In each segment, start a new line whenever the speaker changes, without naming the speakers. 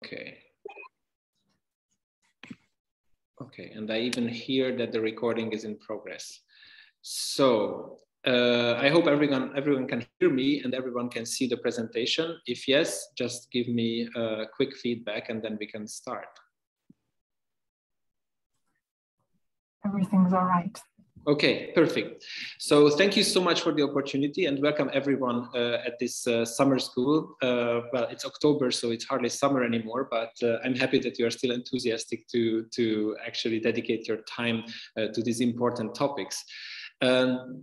Okay. Okay, and I even hear that the recording is in progress. So I hope everyone can hear me and everyone can see the presentation. If yes, just give me a quick feedback and then we can start.
Everything's all right.
Okay, perfect. So thank you so much for the opportunity and welcome everyone at this summer school. Well, it's October, so it's hardly summer anymore, but I'm happy that you are still enthusiastic to actually dedicate your time to these important topics.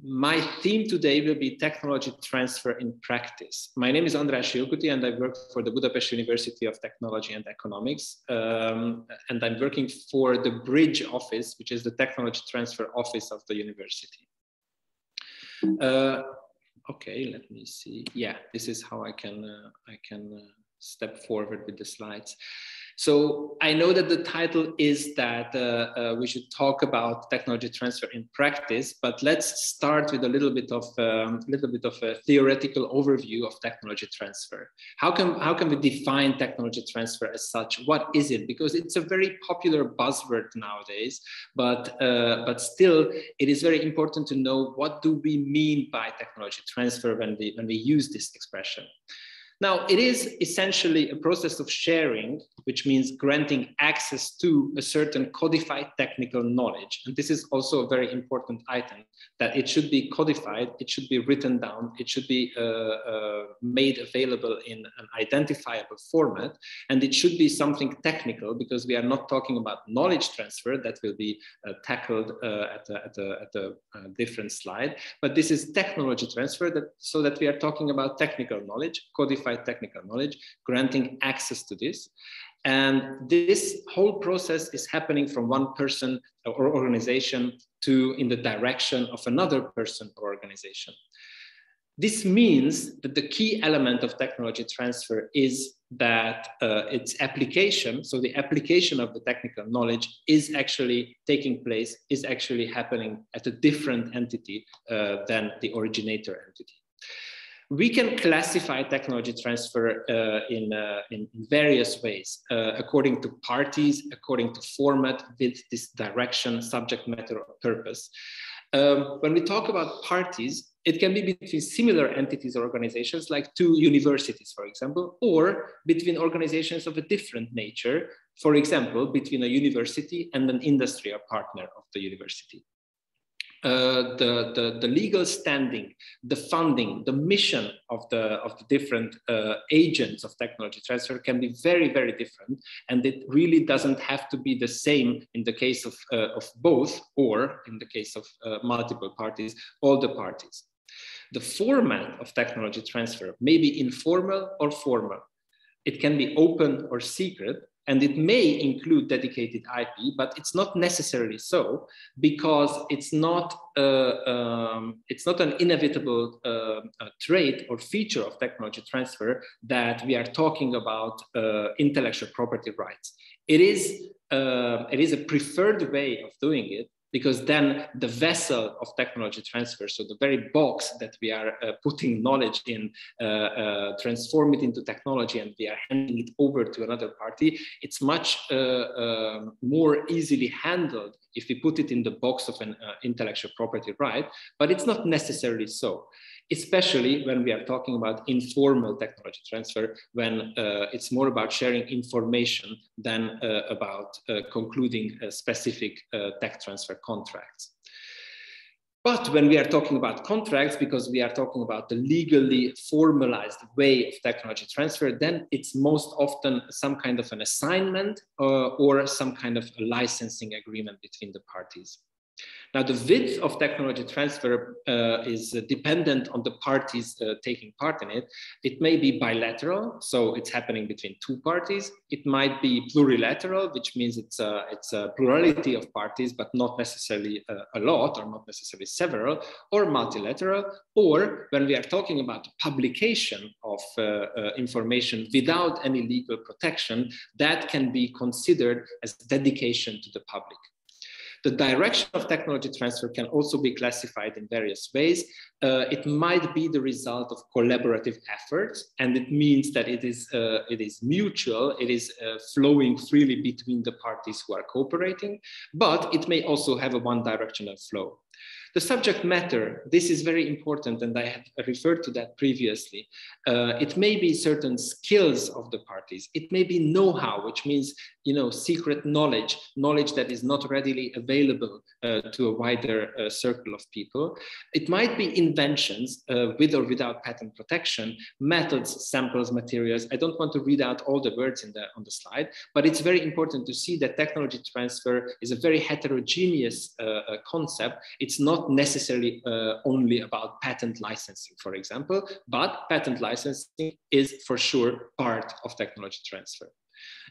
My theme today will be technology transfer in practice. My name is András Jókúti and I work for the Budapest University of Technology and Economics. And I'm working for the Bridge office, which is the technology transfer office of the university. Okay, let me see. Yeah, this is how I can step forward with the slides. So I know that the title is that we should talk about technology transfer in practice, but let's start with a little bit of a theoretical overview of technology transfer. How can we define technology transfer as such? What is it? Because it's a very popular buzzword nowadays, but still it is very important to know what do we mean by technology transfer when we use this expression. Now, it is essentially a process of sharing, which means granting access to a certain codified technical knowledge. And this is also a very important item, that it should be codified, it should be written down, it should be made available in an identifiable format, and it should be something technical, because we are not talking about knowledge transfer that will be tackled at a different slide, but this is technology transfer, so that we are talking about technical knowledge, codified technical knowledge, granting access to this. And this whole process is happening from one person or organization to in the direction of another person or organization. This means that the key element of technology transfer is that its application, so the application of the technical knowledge is actually taking place, is actually happening at a different entity than the originator entity. We can classify technology transfer in various ways, according to parties, according to format, with this direction, subject matter, or purpose. When we talk about parties, it can be between similar entities or organizations, like two universities, for example, or between organizations of a different nature, for example, between a university and an industry or partner of the university. The legal standing, the funding, the mission of the different agents of technology transfer can be very, very different, and it really doesn't have to be the same in the case of both, or in the case of multiple parties, all the parties. The format of technology transfer may be informal or formal. It can be open or secret, and it may include dedicated IP, but it's not necessarily so, because it's not an inevitable trait or feature of technology transfer that we are talking about intellectual property rights. It is a preferred way of doing it, because then the vessel of technology transfer, so the very box that we are putting knowledge in, transform it into technology, and we are handing it over to another party, it's much more easily handled if we put it in the box of an intellectual property right, but it's not necessarily so, especially when we are talking about informal technology transfer, when it's more about sharing information than about concluding specific tech transfer contracts. But when we are talking about contracts, because we are talking about the legally formalized way of technology transfer, then it's most often some kind of an assignment or some kind of a licensing agreement between the parties. Now, the width of technology transfer is dependent on the parties taking part in it. It may be bilateral, so it's happening between two parties. It might be plurilateral, which means it's a plurality of parties, but not necessarily a lot, or not necessarily several, or multilateral. Or when we are talking about publication of information without any legal protection, that can be considered as dedication to the public. The direction of technology transfer can also be classified in various ways. It might be the result of collaborative efforts, and it means that it is mutual, it is flowing freely between the parties who are cooperating, but it may also have a one-directional flow. The subject matter, this is very important, and I have referred to that previously. It may be certain skills of the parties. It may be know-how, which means, secret knowledge that is not readily available to a wider circle of people. It might be inventions with or without patent protection, methods, samples, materials. I don't want to read out all the words on the slide, but it's very important to see that technology transfer is a very heterogeneous concept. It's not necessarily only about patent licensing, for example, but patent licensing is for sure part of technology transfer.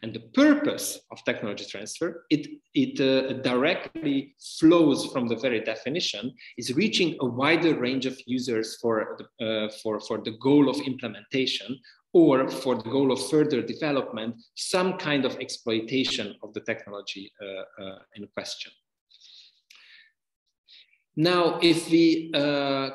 And the purpose of technology transfer, it directly flows from the very definition, is reaching a wider range of users for the goal of implementation, or for the goal of further development, some kind of exploitation of the technology in question. Now, if we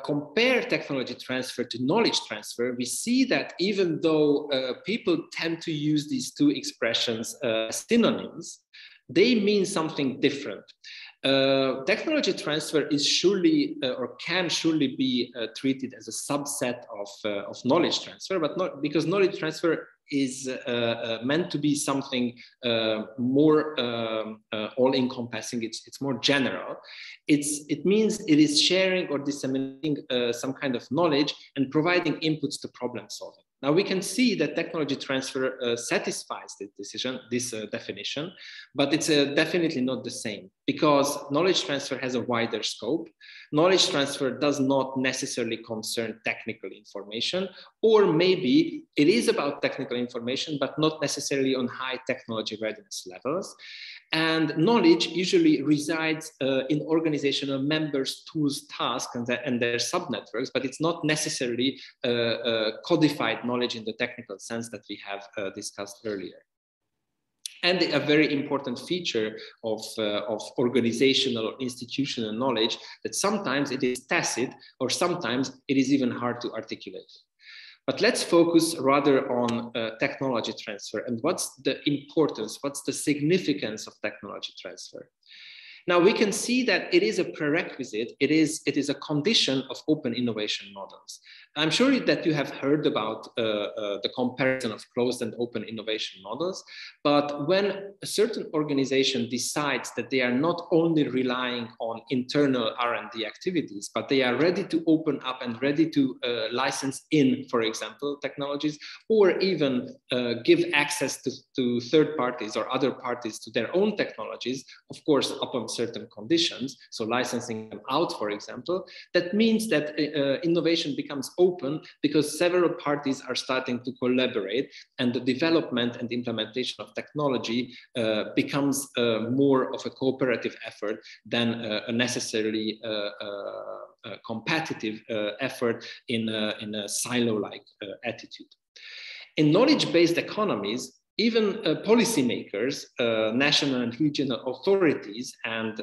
compare technology transfer to knowledge transfer, we see that even though people tend to use these two expressions as synonyms, they mean something different. Technology transfer is surely or can surely be treated as a subset of knowledge transfer, but not because knowledge transfer is meant to be something more all-encompassing. It's more general. It means it is sharing or disseminating some kind of knowledge and providing inputs to problem solving. Now we can see that technology transfer satisfies this definition, but it's definitely not the same, because knowledge transfer has a wider scope. Knowledge transfer does not necessarily concern technical information, or maybe it is about technical information, but not necessarily on high technology readiness levels. And knowledge usually resides in organizational members, tools, tasks, and their subnetworks, but it's not necessarily codified knowledge in the technical sense that we have discussed earlier. And a very important feature of organizational, institutional knowledge, that sometimes it is tacit, or sometimes it is even hard to articulate. But let's focus rather on technology transfer and what's the importance, what's the significance of technology transfer. Now we can see that it is a prerequisite, it is a condition of open innovation models. I'm sure that you have heard about the comparison of closed and open innovation models, but when a certain organization decides that they are not only relying on internal R&D activities, but they are ready to open up and ready to license in, for example, technologies, or even give access to third parties or other parties to their own technologies, of course, upon certain conditions, so licensing them out, for example, that means that innovation becomes open because several parties are starting to collaborate, and the development and implementation of technology becomes more of a cooperative effort than a necessarily competitive effort in a silo-like attitude. In knowledge-based economies, even policymakers, national and regional authorities, and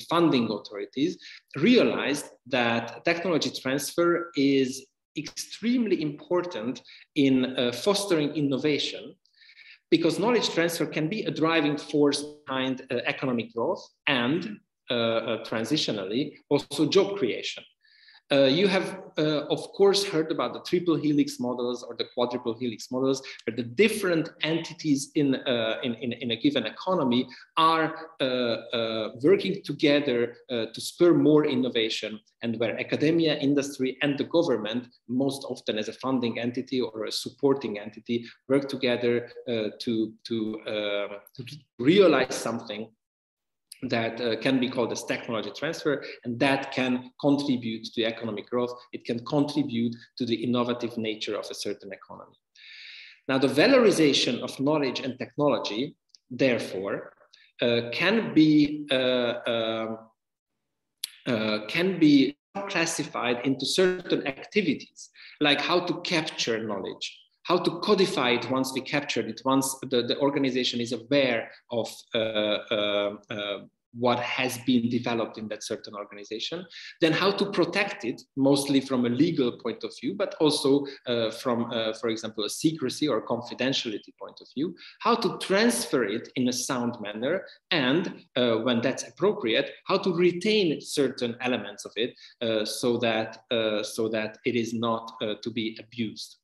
funding authorities realized that technology transfer is extremely important in fostering innovation, because knowledge transfer can be a driving force behind economic growth and transitionally also job creation. You have, of course, heard about the triple helix models or the quadruple helix models, where the different entities in a given economy are working together to spur more innovation, and where academia, industry, and the government, most often as a funding entity or a supporting entity, work together to realize something that can be called as technology transfer, and that can contribute to economic growth. It can contribute to the innovative nature of a certain economy. Now, the valorization of knowledge and technology, therefore, can be classified into certain activities, like how to capture knowledge, how to codify it once we captured it, once the organization is aware of what has been developed in that certain organization, then how to protect it, mostly from a legal point of view, but also from, for example, a secrecy or confidentiality point of view, how to transfer it in a sound manner, and when that's appropriate, how to retain certain elements of it so that it is not to be abused.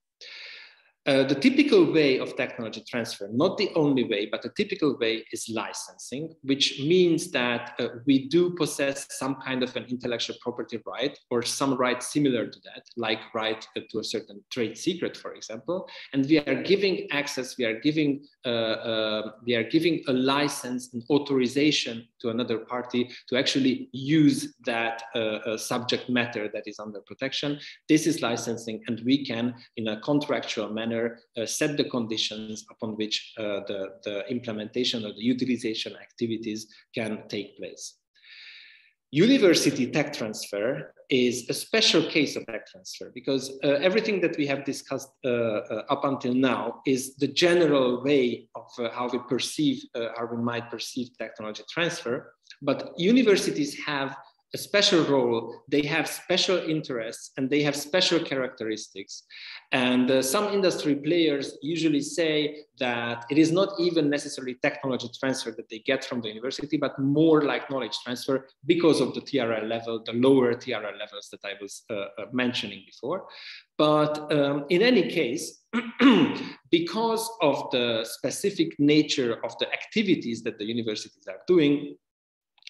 The typical way of technology transfer, not the only way, but the typical way is licensing, which means that we do possess some kind of an intellectual property right or some right similar to that, like right to a certain trade secret, for example, and we are giving access, we are giving a license and authorization to another party to actually use that subject matter that is under protection. This is licensing, and we can, in a contractual manner, set the conditions upon which the implementation or the utilization activities can take place. University tech transfer is a special case of tech transfer because everything that we have discussed up until now is the general way of how we perceive, how we might perceive technology transfer. But universities have a special role, they have special interests, and they have special characteristics. And some industry players usually say that it is not even necessarily technology transfer that they get from the university, but more like knowledge transfer because of the TRL level, the lower TRL levels that I was mentioning before. But in any case, because of the specific nature of the activities that the universities are doing,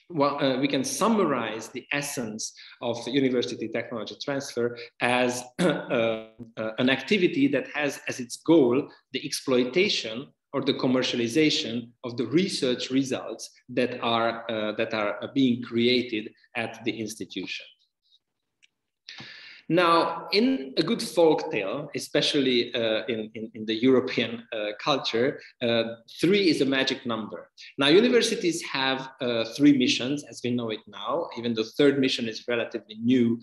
well, we can summarize the essence of the university technology transfer as an activity that has as its goal the exploitation or the commercialization of the research results that are being created at the institution. Now, in a good folk tale, especially in the European culture, 3 is a magic number. Now, universities have 3 missions, as we know it now. Even the 3rd mission is relatively new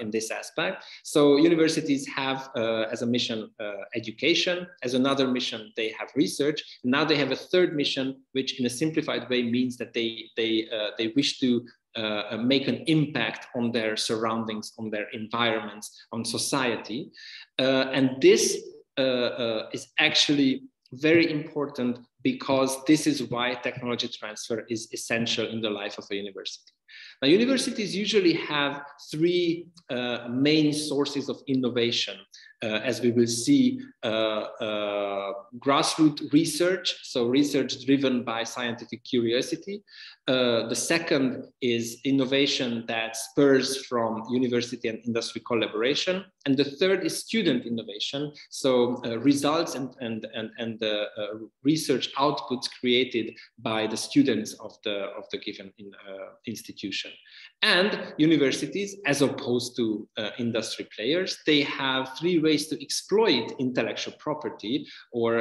in this aspect. So universities have as a mission education, as another mission they have research. Now they have a 3rd mission, which in a simplified way means that they wish to make an impact on their surroundings, on their environments, on society. And this is actually very important because this is why technology transfer is essential in the life of a university. Now, universities usually have 3 main sources of innovation, as we will see: grassroots research, so research driven by scientific curiosity. The second is innovation that spurs from university and industry collaboration. And the third is student innovation, so results and research outputs created by the students of the given institution. And universities, as opposed to industry players, they have 3 ways to exploit intellectual property or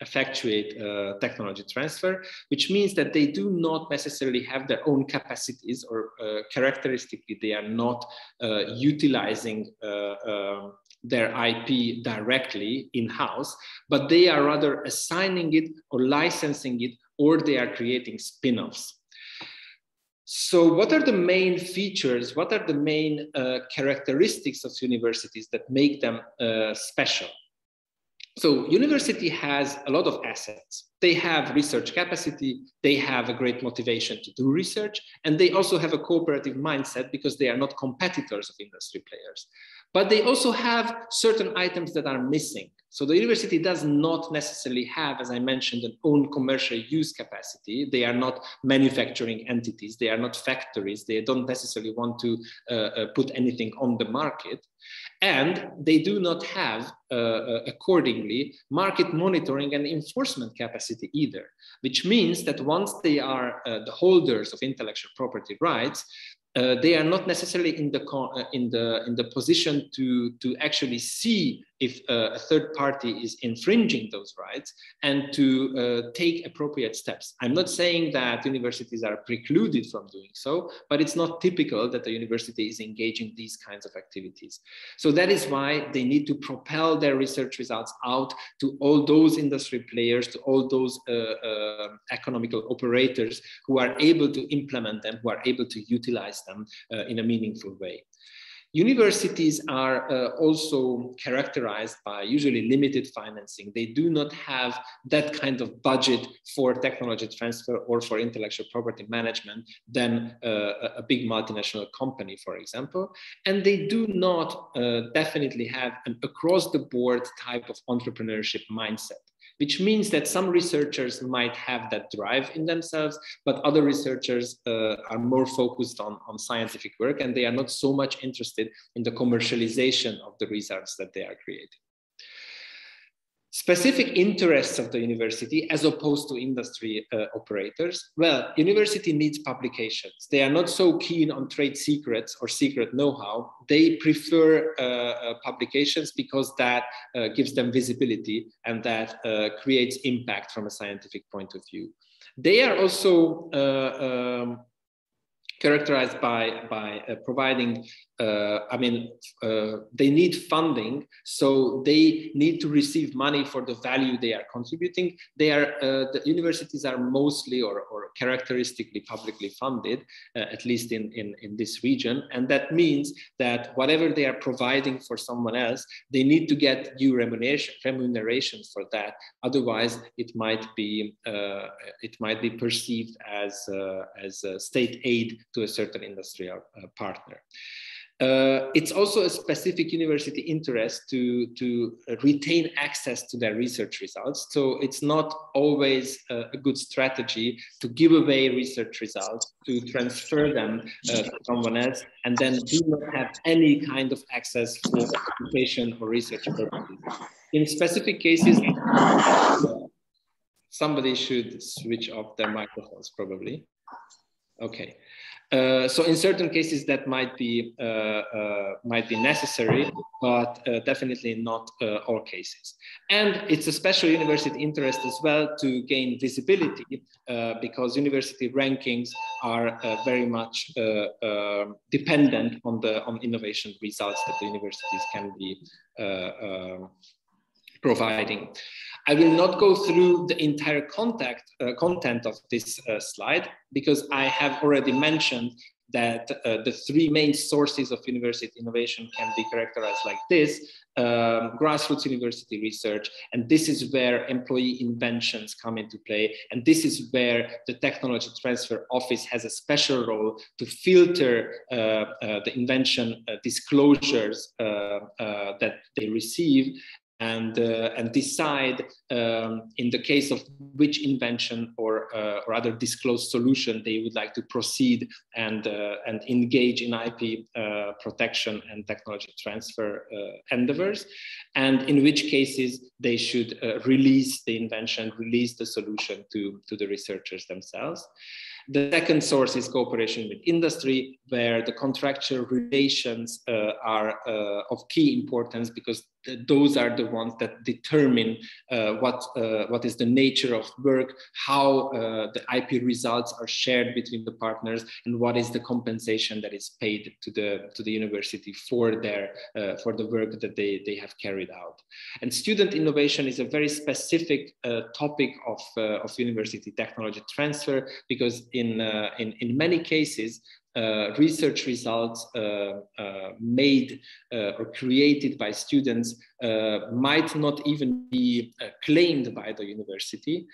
effectuate technology transfer, which means that they do not necessarily have their own capacities, or characteristically they are not utilizing their IP directly in-house, but they are rather assigning it or licensing it, or they are creating spin-offs. So what are the main features, what are the main characteristics of universities that make them special? So university has a lot of assets. They have research capacity, they have a great motivation to do research, and they also have a cooperative mindset because they are not competitors of industry players. But they also have certain items that are missing. So the university does not necessarily have, as I mentioned, an own commercial use capacity. They are not manufacturing entities. They are not factories. They don't necessarily want to put anything on the market. And they do not have, accordingly, market monitoring and enforcement capacity either, which means that once they are the holders of intellectual property rights, they are not necessarily in the position to actually see if a third party is infringing those rights and to take appropriate steps. I'm not saying that universities are precluded from doing so, but it's not typical that a university is engaging these kinds of activities. So that is why they need to propel their research results out to all those industry players, to all those economical operators who are able to implement them, who are able to utilize them in a meaningful way. Universities are also characterized by usually limited financing. They do not have that kind of budget for technology transfer or for intellectual property management than a big multinational company, for example. And they do not definitely have an across-the-board type of entrepreneurship mindset, which means that some researchers might have that drive in themselves, but other researchers are more focused on scientific work, and they are not so much interested in the commercialization of the results that they are creating. Specific interests of the university as opposed to industry operators. Well, university needs publications. They are not so keen on trade secrets or secret know-how. They prefer publications because that gives them visibility and that creates impact from a scientific point of view. They are also characterized by providing, they need funding, so they need to receive money for the value they are contributing. They are, the universities are mostly or characteristically publicly funded, at least in this region. And that means that whatever they are providing for someone else, they need to get due remuneration for that. Otherwise, it might be perceived as state aid to a certain industrial partner. It's also a specific university interest to retain access to their research results. So it's not always a good strategy to give away research results, to transfer them to someone else, and then do not have any kind of access for education or research purposes. In specific cases, somebody should switch off their microphones probably. Okay. So in certain cases that might be necessary, but definitely not all cases. And it's a special university interest as well to gain visibility because university rankings are very much dependent on innovation results that the universities can be providing. I will not go through the entire content of this slide because I have already mentioned that the three main sources of university innovation can be characterized like this: grassroots university research, and this is where employee inventions come into play, and this is where the Technology Transfer Office has a special role to filter the invention disclosures that they receive, and decide in the case of which invention or other disclosed solution they would like to proceed and engage in IP protection and technology transfer endeavors, and in which cases they should release the invention, release the solution to the researchers themselves. The second source is cooperation with industry, where the contractual relations are of key importance because those are the ones that determine what is the nature of work, how the IP results are shared between the partners, and what is the compensation that is paid to the university for the work that they have carried out. And student innovation is a very specific topic of university technology transfer because in many cases, research results made or created by students might not even be claimed by the university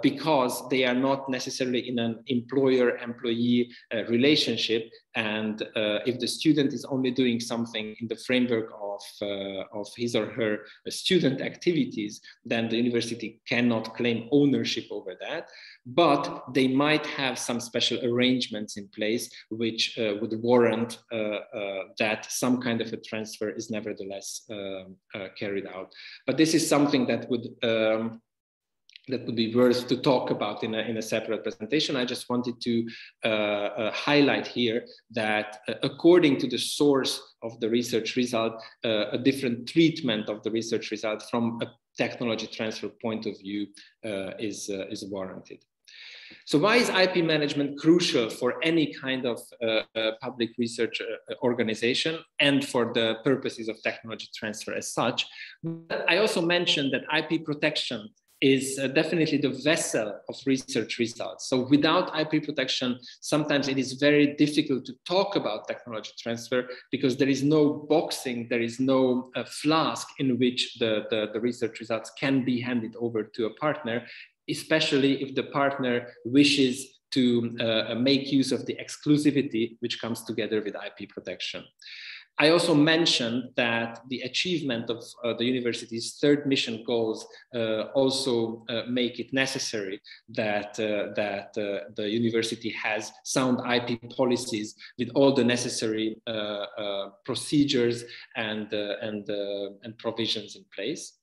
because they are not necessarily in an employer-employee relationship. And if the student is only doing something in the framework of his or her student activities, then the university cannot claim ownership over that. But they might have some special arrangements in place which would warrant that some kind of a transfer is nevertheless carried out. But this is something that would that would be worth to talk about in a separate presentation. I just wanted to highlight here that according to the source of the research result, a different treatment of the research result from a technology transfer point of view is warranted. So why is IP management crucial for any kind of public research organization and for the purposes of technology transfer as such? I also mentioned that IP protection is definitely the vessel of research results. So without IP protection, sometimes it is very difficult to talk about technology transfer because there is no boxing, there is no flask in which the research results can be handed over to a partner, especially if the partner wishes to make use of the exclusivity which comes together with IP protection. I also mentioned that the achievement of the university's third mission goals also make it necessary that, the university has sound IP policies with all the necessary procedures and provisions in place.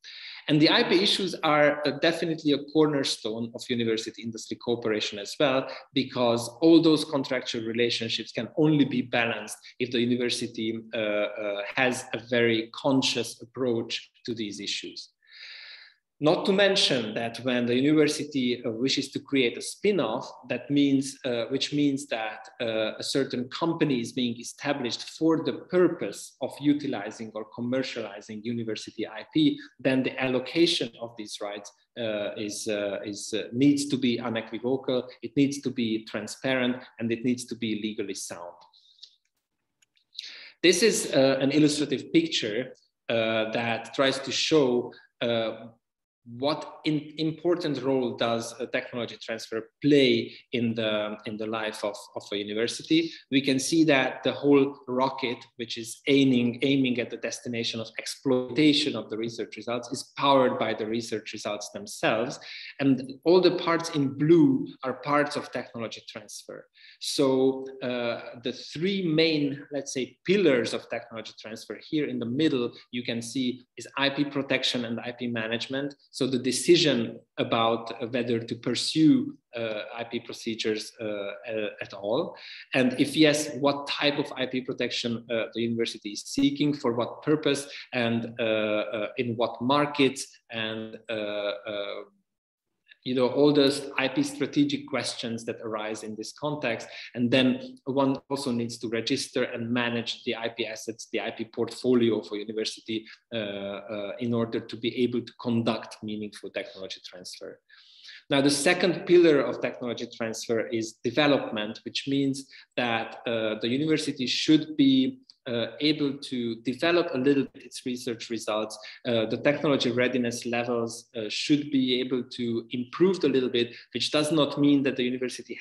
And the IP issues are definitely a cornerstone of university industry cooperation as well, because all those contractual relationships can only be balanced if the university has a very conscious approach to these issues. Not to mention that when the university wishes to create a spin-off, that means, which means that a certain company is being established for the purpose of utilizing or commercializing university IP, then the allocation of these rights needs to be unequivocal, it needs to be transparent, and it needs to be legally sound. This is an illustrative picture that tries to show what important role does technology transfer play in the life of a university. We can see that the whole rocket, which is aiming at the destination of exploitation of the research results, is powered by the research results themselves. And all the parts in blue are parts of technology transfer. So the three main, let's say, pillars of technology transfer here in the middle, you can see is IP protection and IP management. So the decision about whether to pursue IP procedures at all. And if yes, what type of IP protection the university is seeking, for what purpose, and in what markets, and you know, all those IP strategic questions that arise in this context. And then one also needs to register and manage the IP assets, the IP portfolio for university in order to be able to conduct meaningful technology transfer. Now, the second pillar of technology transfer is development, which means that the university should be able to develop a little bit its research results. The technology readiness levels should be able to improve a little bit, which does not mean that the university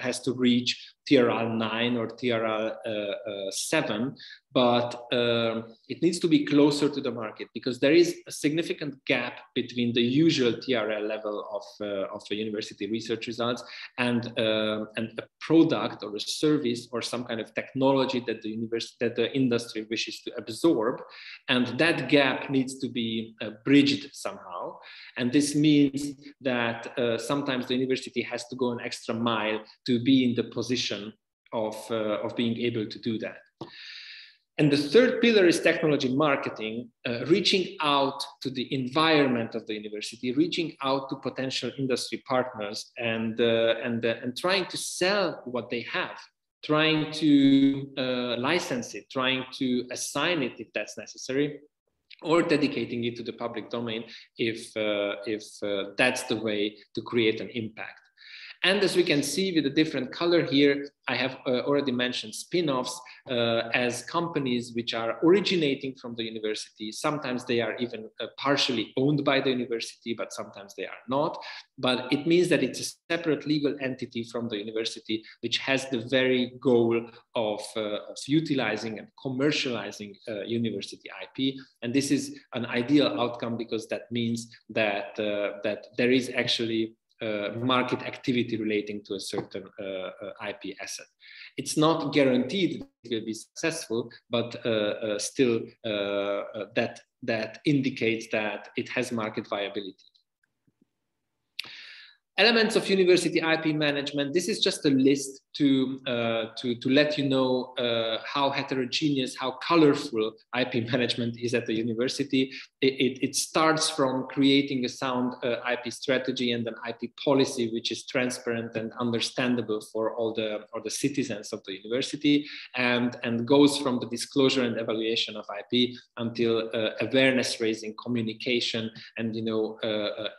has to reach TRL 9 or TRL 7, but it needs to be closer to the market, because there is a significant gap between the usual TRL level of the university research results and a product or a service or some kind of technology that the industry wishes to absorb, and that gap needs to be bridged somehow. And this means that sometimes the university has to go an extra mile to be in the position of being able to do that. And the third pillar is technology marketing, reaching out to the environment of the university, reaching out to potential industry partners, and trying to sell what they have, trying to license it, trying to assign it if that's necessary, or dedicating it to the public domain if that's the way to create an impact. And as we can see with the different color here, I have already mentioned spin-offs as companies which are originating from the university. Sometimes they are even partially owned by the university, but sometimes they are not. But it means that it's a separate legal entity from the university, which has the very goal of utilizing and commercializing university IP. And this is an ideal outcome, because that means that, that there is actually market activity relating to a certain IP asset. It's not guaranteed it will be successful, but still that indicates that it has market viability. Elements of university IP management. This is just a list to let you know how heterogeneous, how colorful IP management is at the university. It starts from creating a sound IP strategy and an IP policy which is transparent and understandable for all the citizens of the university, and goes from the disclosure and evaluation of IP until awareness raising, communication, and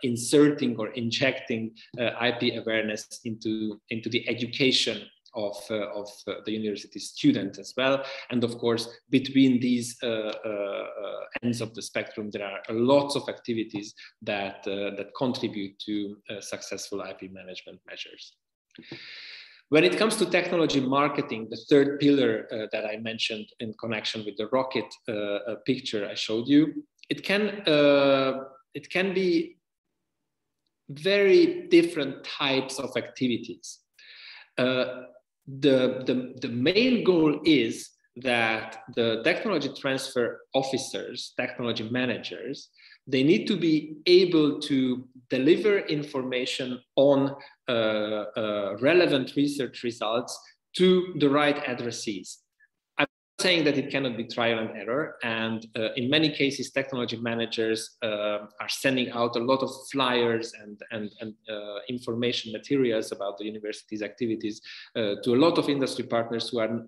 inserting or injecting IP awareness into the education of the university student as well. And of course, between these ends of the spectrum, there are lots of activities that contribute to successful IP management measures. When it comes to technology marketing, the third pillar that I mentioned in connection with the rocket picture I showed you, it can be very different types of activities. The main goal is that the technology transfer officers, technology managers, they need to be able to deliver information on relevant research results to the right addressees. I'm not saying that it cannot be trial and error, and in many cases, technology managers are sending out a lot of flyers and information materials about the university's activities to a lot of industry partners who are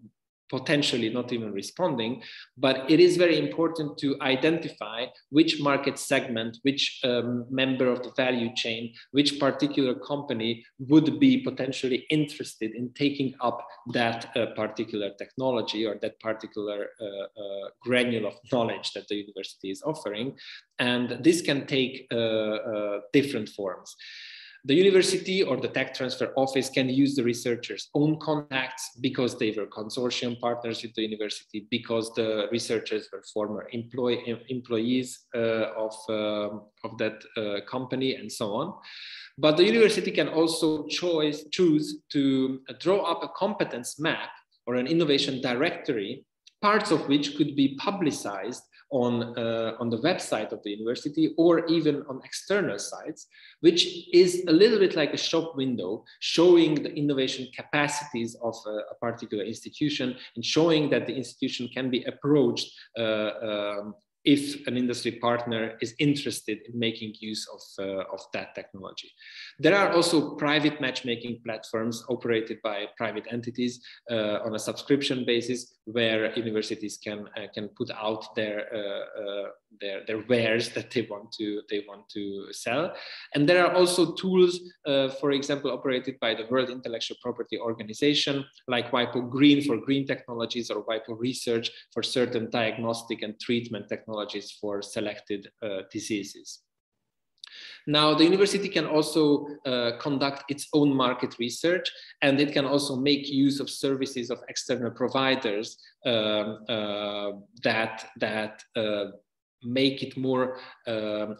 potentially not even responding, but it is very important to identify which market segment, which member of the value chain, which particular company would be potentially interested in taking up that particular technology or that particular granule of knowledge that the university is offering. And this can take different forms. The university or the tech transfer office can use the researchers' own contacts because they were consortium partners with the university, because the researchers were former employees of that company, and so on. But the university can also choose to draw up a competence map or an innovation directory, parts of which could be publicized on the website of the university or even on external sites, which is a little bit like a shop window, showing the innovation capacities of a particular institution and showing that the institution can be approached if an industry partner is interested in making use of that technology. There are also private matchmaking platforms operated by private entities on a subscription basis, where universities can put out their wares that they want to sell. And there are also tools, for example, operated by the World Intellectual Property Organization, like WIPO Green for green technologies, or WIPO Research for certain diagnostic and treatment technologies for selected diseases. Now, the university can also conduct its own market research, and it can also make use of services of external providers that make it more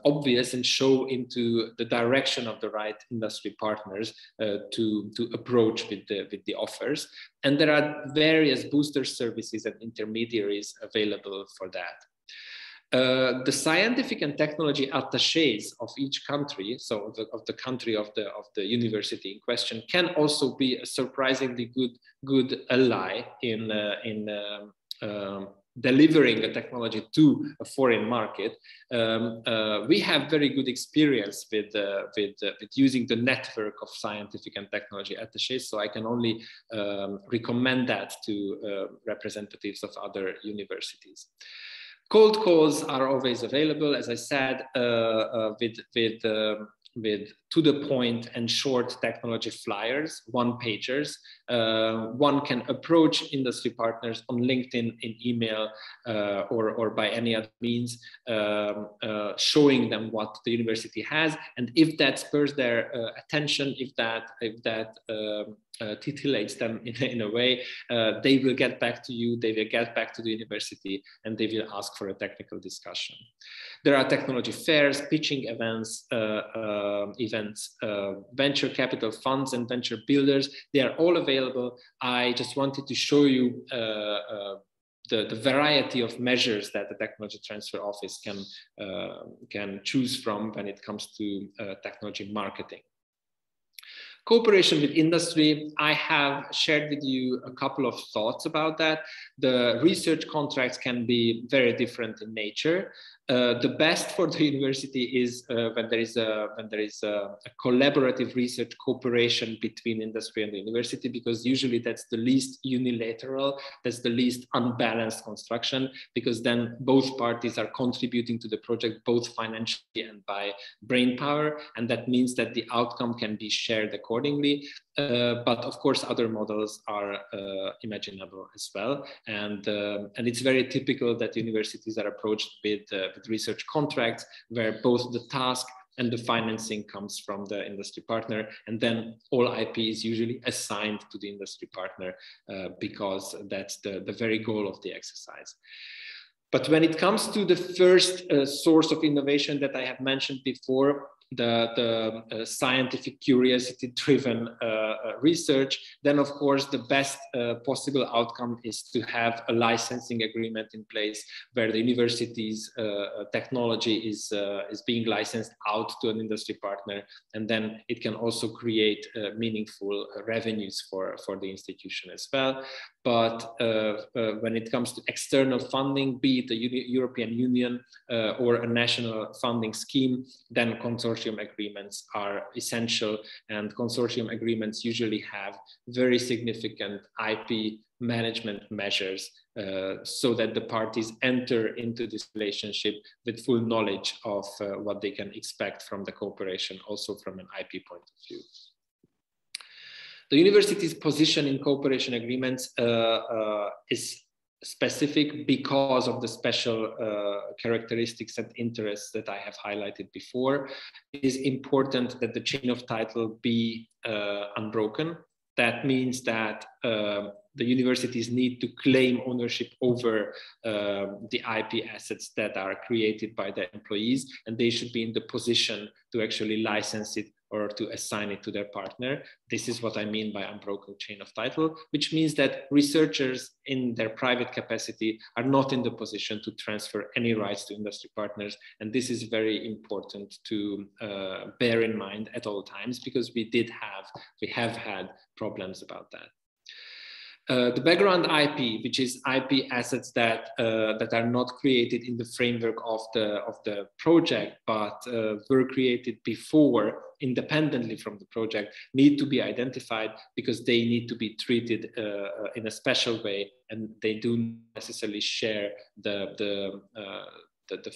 obvious and show into the direction of the right industry partners to approach with the offers. And there are various booster services and intermediaries available for that. The scientific and technology attachés of each country, so of the country of the university in question, can also be a surprisingly good ally in delivering a technology to a foreign market. We have very good experience with using the network of scientific and technology attachés, so I can only recommend that to representatives of other universities. Cold calls are always available, as I said, with to the point and short technology flyers, one-pagers. One can approach industry partners on LinkedIn, in email, or by any other means, showing them what the university has. And if that spurs their attention, if that titillates them in a way, they will get back to you, they will get back to the university, and they will ask for a technical discussion. There are technology fairs, pitching events, venture capital funds and venture builders. They are all available. I just wanted to show you the variety of measures that the Technology Transfer Office can choose from when it comes to technology marketing. Cooperation with industry, I have shared with you a couple of thoughts about that. The research contracts can be very different in nature. The best for the university is when there is a collaborative research cooperation between industry and the university, because usually that's the least unilateral, that's the least unbalanced construction, because then both parties are contributing to the project, both financially and by brain power, and that means that the outcome can be shared accordingly. But of course, other models are imaginable as well, and it's very typical that universities are approached with research contracts where both the task and the financing comes from the industry partner, and then all IP is usually assigned to the industry partner because that's the very goal of the exercise. But when it comes to the first source of innovation that I have mentioned before, the scientific curiosity-driven research, then of course the best possible outcome is to have a licensing agreement in place where the university's technology is being licensed out to an industry partner, and then it can also create meaningful revenues for the institution as well. But when it comes to external funding, be it the European Union or a national funding scheme, then consortium agreements are essential, and consortium agreements usually have very significant IP management measures so that the parties enter into this relationship with full knowledge of what they can expect from the cooperation, also from an IP point of view. The university's position in cooperation agreements is specific because of the special characteristics and interests that I have highlighted before. It is important that the chain of title be unbroken. That means that the universities need to claim ownership over the IP assets that are created by the employees, and they should be in the position to actually license it or to assign it to their partner. This is what I mean by unbroken chain of title, which means that researchers in their private capacity are not in the position to transfer any rights to industry partners. And this is very important to bear in mind at all times, because we have had problems about that. The background IP, which is IP assets that are not created in the framework of the project, but were created before independently from the project, need to be identified, because they need to be treated in a special way, and they do not necessarily share the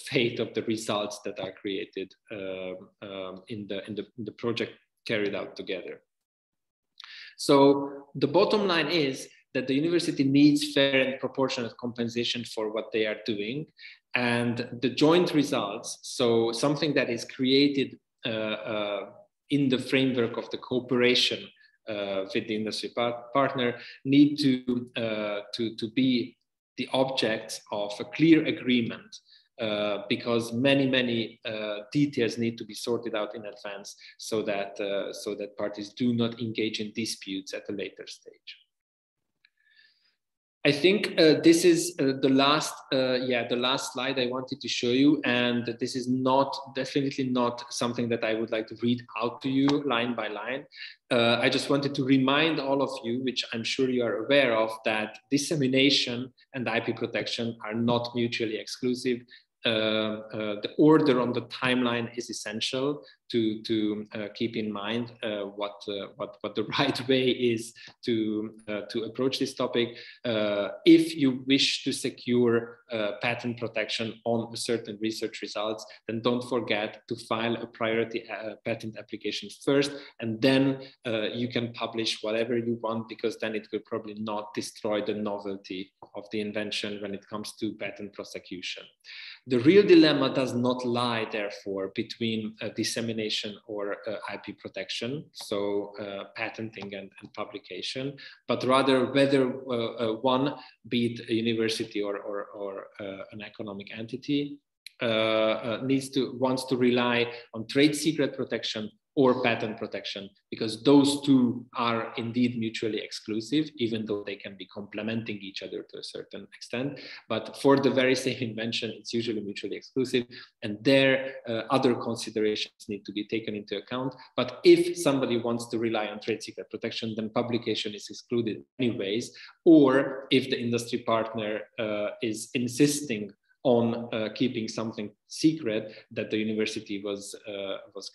fate of the results that are created in the project carried out together. So the bottom line is that the university needs fair and proportionate compensation for what they are doing, and the joint results, so something that is created in the framework of the cooperation with the industry partner, need to be the object of a clear agreement, because many details need to be sorted out in advance, so that parties do not engage in disputes at a later stage. I think this is the last slide I wanted to show you, and this is definitely not something that I would like to read out to you line by line. I just wanted to remind all of you, which I'm sure you are aware of, that dissemination and IP protection are not mutually exclusive. The order on the timeline is essential to keep in mind what the right way is to approach this topic. If you wish to secure patent protection on a certain research results, then don't forget to file a priority patent application first, and then you can publish whatever you want, because then it will probably not destroy the novelty of the invention when it comes to patent prosecution. The real dilemma does not lie, therefore, between dissemination or IP protection, so patenting and publication, but rather whether one, be it a university or an economic entity, wants to rely on trade secret protection or patent protection, because those two are indeed mutually exclusive, even though they can be complementing each other to a certain extent. But for the very same invention, it's usually mutually exclusive, and there other considerations need to be taken into account. But if somebody wants to rely on trade secret protection, then publication is excluded anyways, or if the industry partner is insisting on keeping something secret that the university was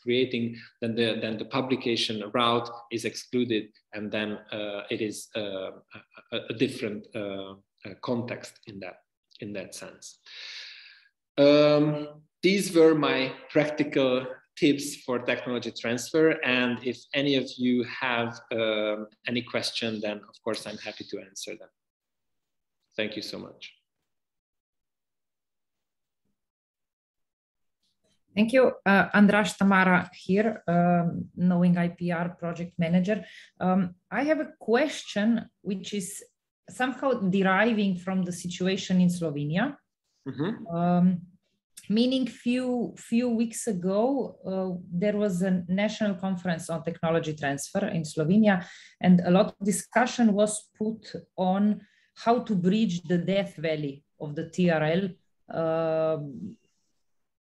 creating, then the publication route is excluded, and then it is a different context in that sense. These were my practical tips for technology transfer, and if any of you have any question, then of course I'm happy to answer them. Thank you so much.
Thank you. András, Tamara here, knowing IPR project manager. I have a question which is somehow deriving from the situation in Slovenia. Mm-hmm. Meaning few weeks ago, there was a national conference on technology transfer in Slovenia, and a lot of discussion was put on how to bridge the death valley of the TRL,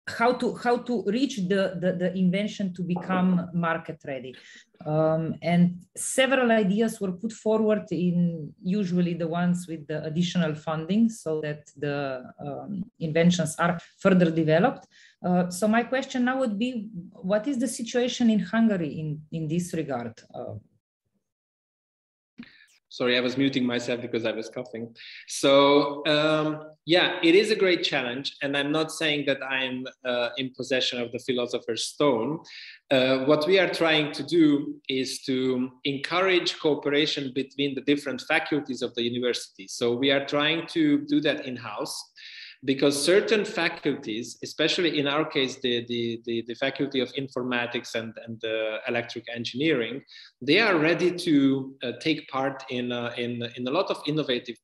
how to reach the invention to become market ready. And several ideas were put forward, in usually the ones with the additional funding, so that the inventions are further developed. So my question now would be, what is the situation in Hungary in this regard?
Sorry, I was muting myself because I was coughing. So yeah, it is a great challenge. And I'm not saying that I'm in possession of the philosopher's stone. What we are trying to do is to encourage cooperation between the different faculties of the university. So we are trying to do that in-house, because certain faculties, especially in our case, the faculty of informatics and electric engineering, they are ready to take part in a lot of innovative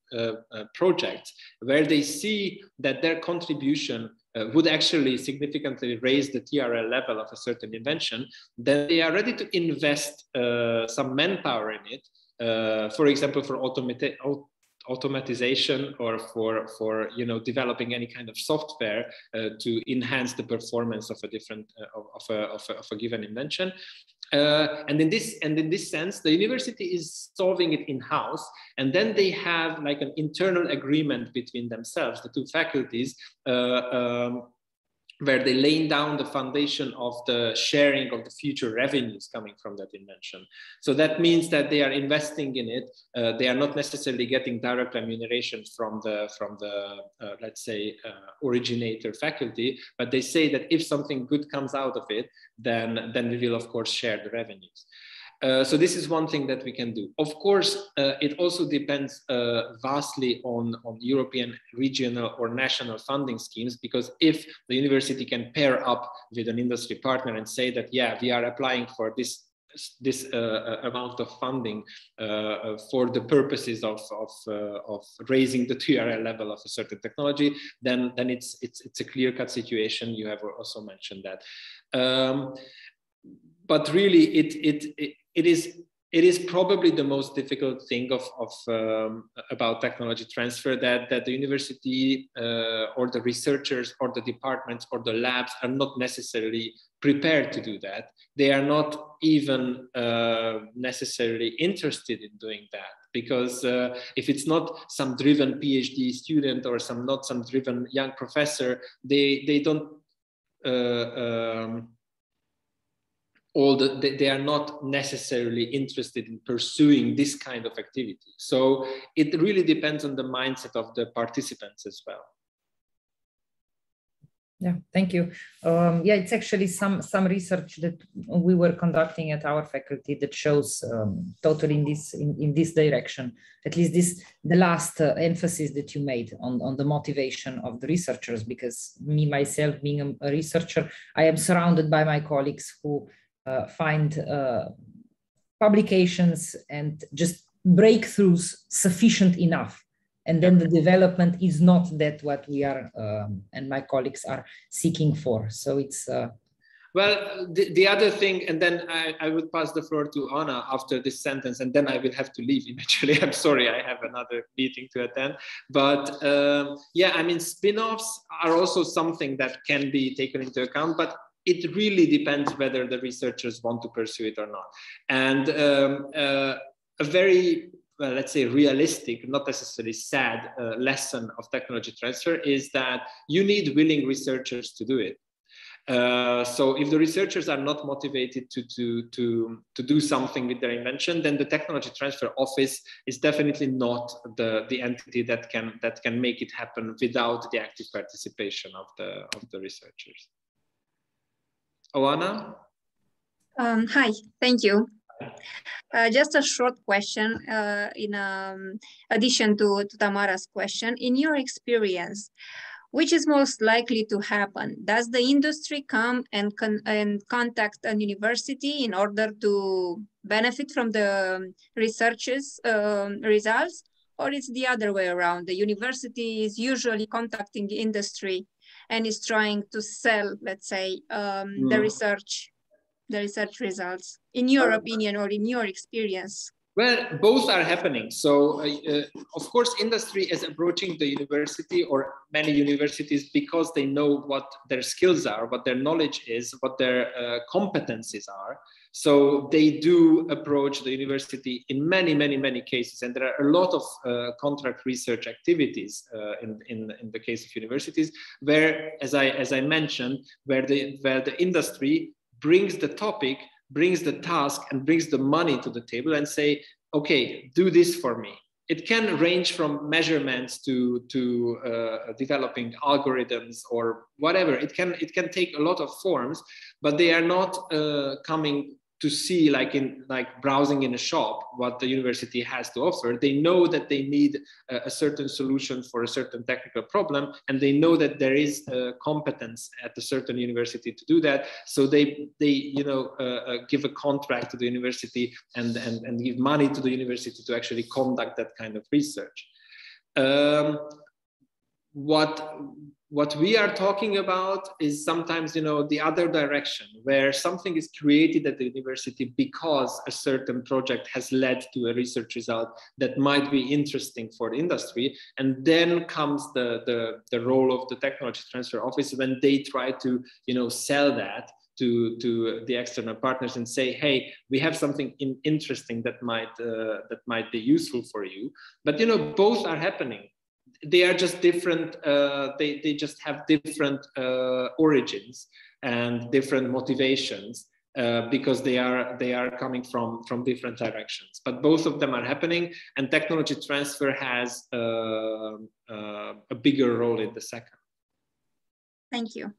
projects where they see that their contribution would actually significantly raise the TRL level of a certain invention. Then they are ready to invest some manpower in it, for example, for automatization, or for developing any kind of software to enhance the performance of a different of a given invention. And in this sense, the university is solving it in-house, and then they have like an internal agreement between themselves, the two faculties, where they lay down the foundation of the sharing of the future revenues coming from that invention. So that means that they are investing in it. They are not necessarily getting direct remuneration from the let's say, originator faculty, but they say that if something good comes out of it, then we will of course share the revenues. So this is one thing that we can do. Of course, it also depends vastly on European, regional, or national funding schemes, because if the university can pair up with an industry partner and say that, yeah, we are applying for this amount of funding for the purposes of raising the TRL level of a certain technology, then it's a clear-cut situation. You have also mentioned that. But really, it is probably the most difficult thing about technology transfer, that the university or the researchers or the departments or the labs are not necessarily prepared to do that. They are not even necessarily interested in doing that, because if it's not some driven PhD student or some driven young professor, they don't they are not necessarily interested in pursuing this kind of activity. So it really depends on the mindset of the participants as well.
Yeah, thank you. Yeah, it's actually some research that we were conducting at our faculty that shows totally in this direction. At least the last emphasis that you made on the motivation of the researchers, because me myself being a researcher, I am surrounded by my colleagues who find publications and just breakthroughs sufficient enough and then the development is not that what we are and my colleagues are seeking for. So it's
well, the other thing, and then I would pass the floor to Anna after this sentence, and then I will have to leave eventually. I'm sorry, I have another meeting to attend. But yeah, I mean, spin-offs are also something that can be taken into account, but it really depends whether the researchers want to pursue it or not. And a very, well, let's say realistic, not necessarily sad lesson of technology transfer is that you need willing researchers to do it. So if the researchers are not motivated to do something with their invention, then the technology transfer office is definitely not the entity that can make it happen without the active participation of the researchers. Oana?
Hi, thank you. Just a short question in addition to Tamara's question. In your experience, which is most likely to happen? Does the industry come and contact a university in order to benefit from the research's results? Or it's the other way around? The university is usually contacting the industry and is trying to sell, let's say, the research results, in your opinion or in your experience?
Well, both are happening. So, of course, industry is approaching the university or many universities because they know what their skills are, what their knowledge is, what their competencies are. So they do approach the university in many cases. And there are a lot of contract research activities in the case of universities where, as I mentioned, where the industry brings the topic, brings the task, and brings the money to the table and say, okay, do this for me. It can range from measurements to developing algorithms or whatever. It can take a lot of forms, but they are not coming to see, like browsing in a shop, what the university has to offer. They know that they need a certain solution for a certain technical problem, and they know that there is competence at a certain university to do that. So they give a contract to the university and give money to the university to actually conduct that kind of research. What we are talking about is sometimes, the other direction, where something is created at the university because a certain project has led to a research result that might be interesting for the industry. And then comes the role of the technology transfer office when they try to, sell that to the external partners and say, hey, we have something interesting that might be useful for you. But, both are happening. They are just different. They just have different origins and different motivations because they are coming from different directions. But both of them are happening, and technology transfer has a bigger role in the second.
Thank you.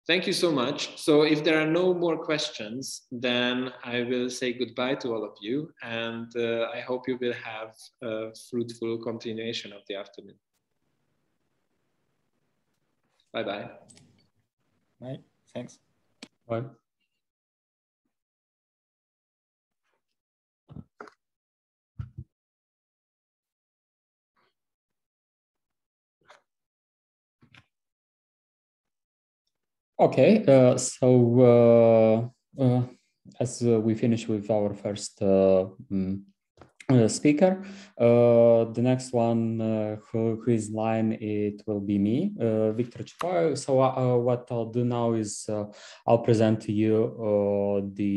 Thank you so much. So if there are no more questions, then I will say goodbye to all of you. And I hope you will have a fruitful continuation of the afternoon. Bye-bye.
Bye. Thanks. Bye. Okay, as we finish with our first speaker, the next one who is in line, it will be me, Victor Chipoy. So what I'll do now is I'll present to you the